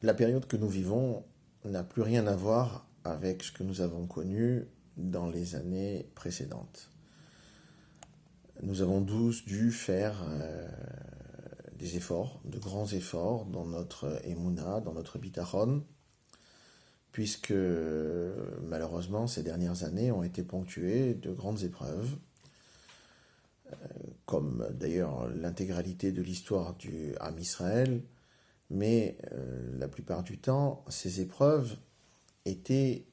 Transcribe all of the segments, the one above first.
La période que nous vivons n'a plus rien à voir avec ce que nous avons connu dans les années précédentes. Nous avons tous dû faire des efforts, de grands efforts dans notre Emouna, dans notre Bitachon, puisque malheureusement ces dernières années ont été ponctuées de grandes épreuves, comme d'ailleurs l'intégralité de l'histoire du Ham Israël, mais la plupart du temps, ces épreuves étaient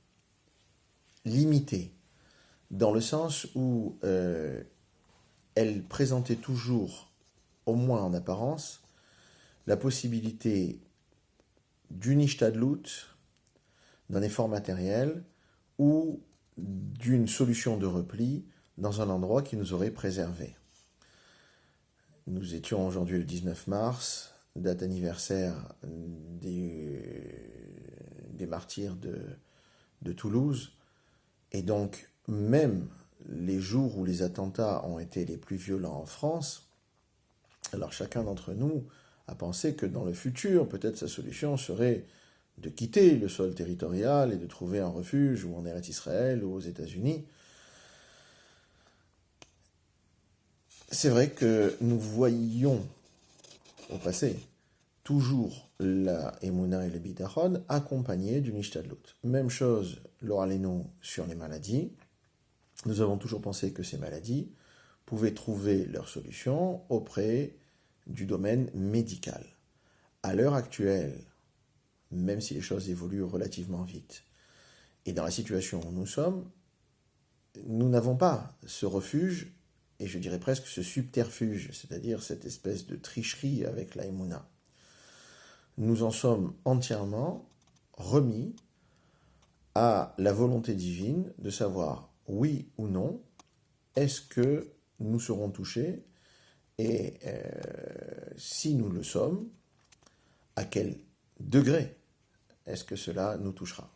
limitées, dans le sens où elles présentaient toujours, au moins en apparence, la possibilité d'une ishtadlout, d'un effort matériel, ou d'une solution de repli dans un endroit qui nous aurait préservés. Nous étions aujourd'hui le 19 mars, date anniversaire des martyrs de Toulouse, et donc même les jours où les attentats ont été les plus violents en France, alors chacun d'entre nous a pensé que dans le futur, peut-être sa solution serait de quitter le sol territorial et de trouver un refuge ou en Eretz Israël ou aux États-Unis. C'est vrai que nous voyions au passé toujours la Emouna et le Bitachon accompagnés d'une Ishtadlout. Même chose, l'oraleno sur les maladies. Nous avons toujours pensé que ces maladies pouvaient trouver leur solution auprès du domaine médical. À l'heure actuelle, même si les choses évoluent relativement vite, et dans la situation où nous sommes, nous n'avons pas ce refuge, et je dirais presque ce subterfuge, c'est-à-dire cette espèce de tricherie avec la Emouna. Nous en sommes entièrement remis à la volonté divine de savoir, oui ou non, est-ce que nous serons touchés, et si nous le sommes, à quel degré est-ce que cela nous touchera.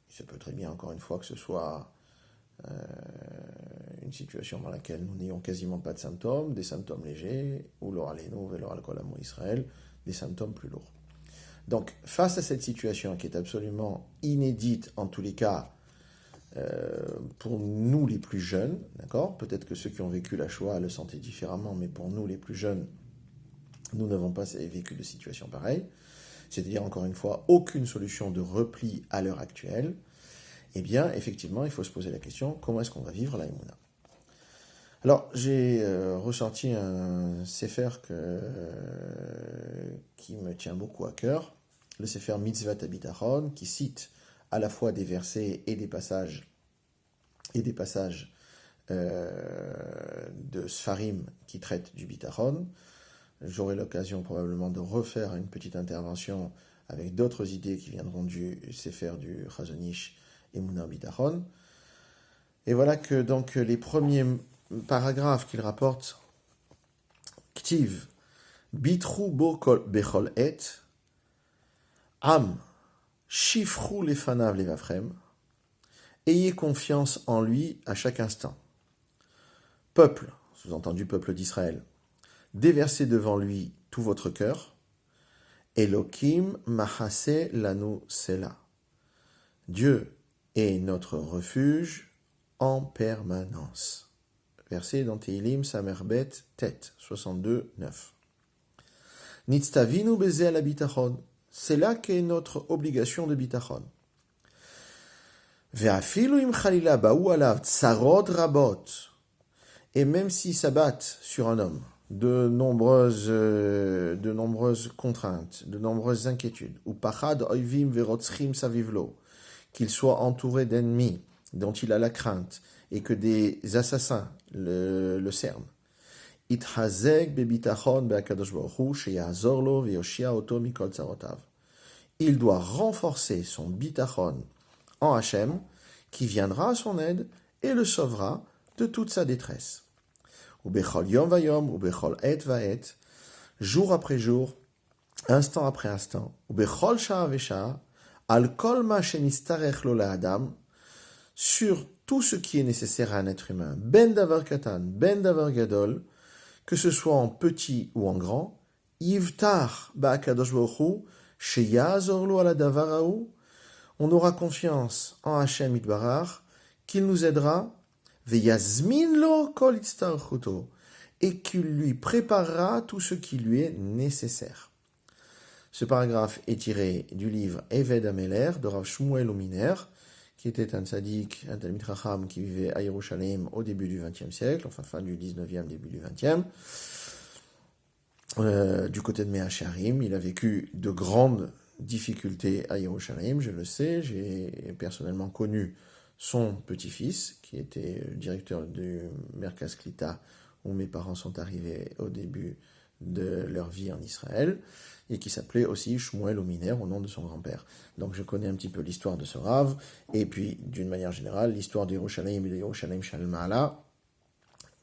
Il se peut très bien, encore une fois, que ce soit une situation dans laquelle nous n'ayons quasiment pas de symptômes, des symptômes légers, ou l'oraleno, l'oral kolamo Israël, des symptômes plus lourds. Donc, face à cette situation qui est absolument inédite, en tous les cas, pour nous les plus jeunes, d'accord ? Peut-être que ceux qui ont vécu la Shoah le sentaient différemment, mais pour nous les plus jeunes, nous n'avons pas vécu de situation pareille. C'est-à-dire, encore une fois, aucune solution de repli à l'heure actuelle. Eh bien, effectivement, il faut se poser la question, comment est-ce qu'on va vivre la Emouna ? Alors, j'ai ressorti un sefer qui me tient beaucoup à cœur, le sefer Mitzvat HaBitachon, qui cite à la fois des versets et des passages de Sfarim qui traitent du Bitachon. J'aurai l'occasion probablement de refaire une petite intervention avec d'autres idées qui viendront du sefer du Chazon Ish Emouna Bitachon. Et voilà que donc les premiers paragraphes qu'il rapporte, Ktiv, Bitru bo bechol et, Am, Shifru lefanav levafrem, ayez confiance en lui à chaque instant. Peuple, sous-entendu peuple d'Israël, déversez devant lui tout votre cœur. Elohim mahase lanu sela. Dieu est notre refuge en permanence. Verset dans Tehilim Samerbet Tet 62, 9. Nitztavinu beze al bitachon. C'est là qu'est notre obligation de bitachon. Ve'afilu im chalila ba'u alav tsarot rabot. Et même si s'abattent sur un homme de nombreuses contraintes, de nombreuses inquiétudes, ou pachad oivim verotzchim savivlo, qu'il soit entouré d'ennemis dont il a la crainte, et que des assassins le cernent. Itchazek bebitachon be'akadosh baruch hu sheyazor lo veyoshia oto mikol tzarotav. Il doit renforcer son bitachon en Hachem, qui viendra à son aide et le sauvera de toute sa détresse. Ubechol yom vayom, ubechol et vaet, jour après jour, instant après instant, ubechol sha'a vesha'a, al kol ma shenistarech lo la'adam, sur tout ce qui est nécessaire à un être humain, ben davar katan, ben davar gadol, que ce soit en petit ou en grand, yivtar ba'akadosh baruch hu, Sheyazor lo ala davar hahu, on aura confiance en Hachem Itbarach, qu'il nous aidera, veyazmin lo kol itztarchuto, et qu'il lui préparera tout ce qui lui est nécessaire. Ce paragraphe est tiré du livre Eved Ameler de Rav Shmuel Ominer, qui était un tzaddik, un Talmid Chacham qui vivait à Yerushalayim au début du XXe siècle, enfin fin du XIXe, début du XXe. Du côté de Mea Shearim, il a vécu de grandes difficultés à Yerushalayim, je le sais, j'ai personnellement connu son petit-fils, qui était le directeur du Merkaz Klita, où mes parents sont arrivés au début de leur vie en Israël, et qui s'appelait aussi Shmuel Ominer, au nom de son grand-père. Donc je connais un petit peu l'histoire de ce Rav, et puis d'une manière générale, l'histoire de Yerushalayim et de Yerushalayim Shel Ma'ala,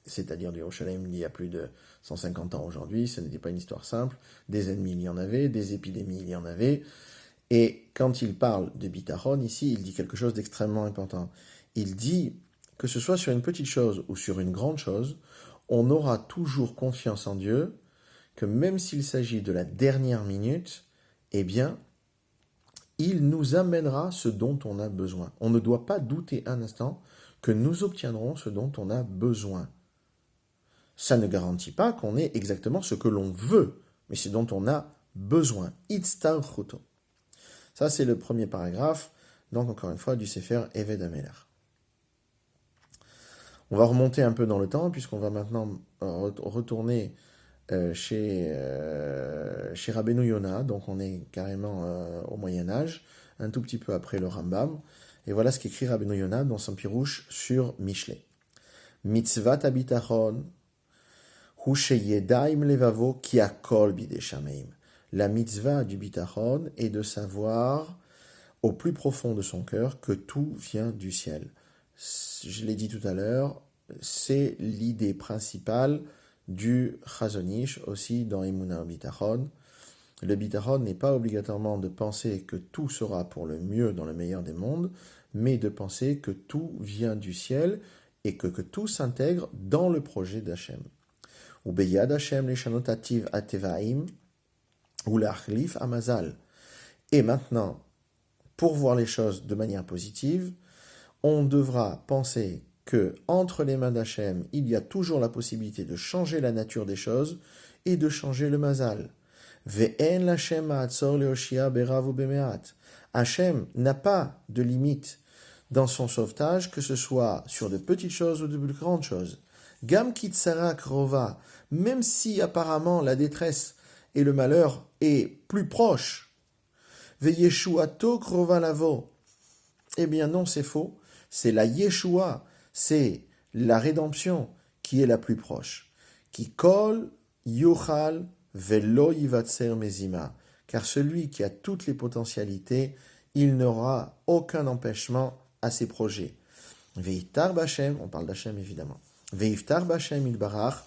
c'est-à-dire de Yerushalayim il y a plus de 150 ans aujourd'hui, ce n'était pas une histoire simple, des ennemis il y en avait, des épidémies il y en avait, et quand il parle de Bitachon, ici, il dit quelque chose d'extrêmement important. Il dit que ce soit sur une petite chose ou sur une grande chose, on aura toujours confiance en Dieu, que même s'il s'agit de la dernière minute, eh bien, il nous amènera ce dont on a besoin. On ne doit pas douter un instant que nous obtiendrons ce dont on a besoin. Ça ne garantit pas qu'on ait exactement ce que l'on veut, mais ce dont on a besoin. Itztarchuto. Ça, c'est le premier paragraphe, donc encore une fois, du Sefer Eved Ameler. On va remonter un peu dans le temps, puisqu'on va maintenant retourner chez Rabbeinu Yona, donc on est carrément au Moyen-Âge, un tout petit peu après le Rambam, et voilà ce qu'écrit Rabbeinu Yona dans son pirouche sur Mishlei. Mitzvat habitachon, hu sheyedaim levavo ki akol bidei shameim. La mitzvah du bitachon est de savoir au plus profond de son cœur que tout vient du ciel. Je l'ai dit tout à l'heure, c'est l'idée principale du Chazon Ish, aussi dans Emunah Bitachon. Le bitachon n'est pas obligatoirement de penser que tout sera pour le mieux dans le meilleur des mondes, mais de penser que tout vient du ciel et que tout s'intègre dans le projet d'Hachem. Ou beyad Hachem leshanotativ atevaim ou l'achlif amazal. Et maintenant, pour voir les choses de manière positive, on devra penser que entre les mains d'Hachem, il y a toujours la possibilité de changer la nature des choses et de changer le mazal. Ve'en l'Hachem ma'atzor leoshia berav ou bemeat. Hachem n'a pas de limite dans son sauvetage, que ce soit sur de petites choses ou de plus grandes choses. Gam kitsara krova, même si apparemment la détresse et le malheur est plus proche. Ve'yeshuato krova lavo. Eh bien non, c'est faux. C'est la Yeshua, c'est la rédemption qui est la plus proche. Qui kol yochal velo yivatser mezima. Car celui qui a toutes les potentialités, il n'aura aucun empêchement à ses projets. Veiftar b'Hashem, on parle d'Hachem évidemment. Veiftar b'Hashem ilbarach,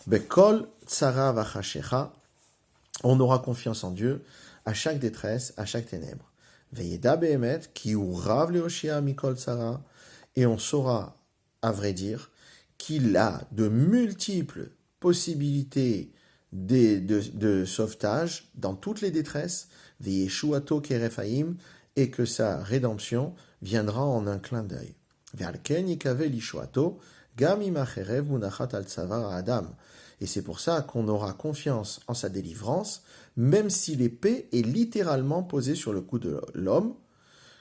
bekol tzara v'chashecha, on aura confiance en Dieu à chaque détresse, à chaque ténèbre. Veyeda behemet, ki urav leoshia mikol tzara, et on saura, à vrai dire, qu'il a de multiples possibilités de sauvetage dans toutes les détresses, veyeshuato kerefaim, et que sa rédemption viendra en un clin d'œil. Ve'alken yikave lishuato, gam imacherev munachat al tzavar adam. Et c'est pour ça qu'on aura confiance en sa délivrance, même si l'épée est littéralement posée sur le cou de l'homme,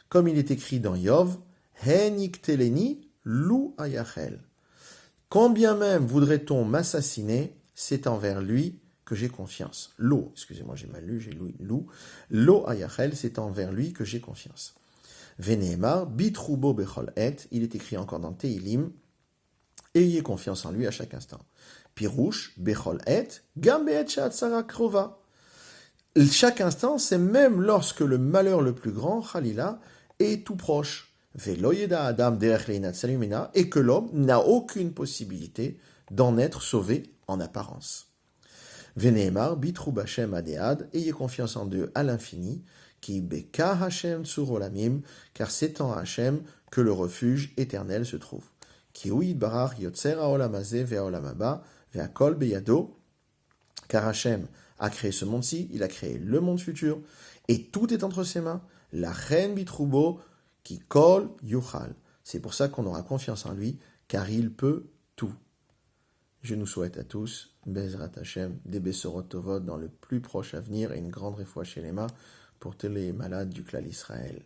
comme il est écrit dans Yov, Hen ikteleni lou ayachel. Combien même voudrait-on m'assassiner, c'est envers lui que j'ai confiance. Lo, excusez-moi, j'ai mal lu, j'ai lu lou. Lo ayachel, c'est envers lui que j'ai confiance. Veneemar, bitrubo bechol et, il est écrit encore dans Teilim, ayez confiance en lui à chaque instant. Pirouche, bechol et, gam be'et she'atzara krova. Chaque instant, c'est même lorsque le malheur le plus grand, Khalila, est tout proche. Velo yeda adam derech leinat salumina, et que l'homme n'a aucune possibilité d'en être sauvé en apparence. Veneemar, bitru b'Hashem adead, ayez confiance en Dieu à l'infini, qui beka Hashem tsur olamim, car c'est en Hashem que le refuge éternel se trouve. Ki hu yitbarach yotzer haolam hazeh ve'haolam haba, ve'akol beyado, car Hashem a créé ce monde-ci, il a créé le monde futur, et tout est entre ses mains. La reine Bitroubo qui kol yuchal. C'est pour ça qu'on aura confiance en lui, car il peut tout. Je nous souhaite à tous, Bezrat Hashem, des Bessorot Tovot dans le plus proche avenir et une grande réfoua chez les mains pour tous les malades du clan Israël.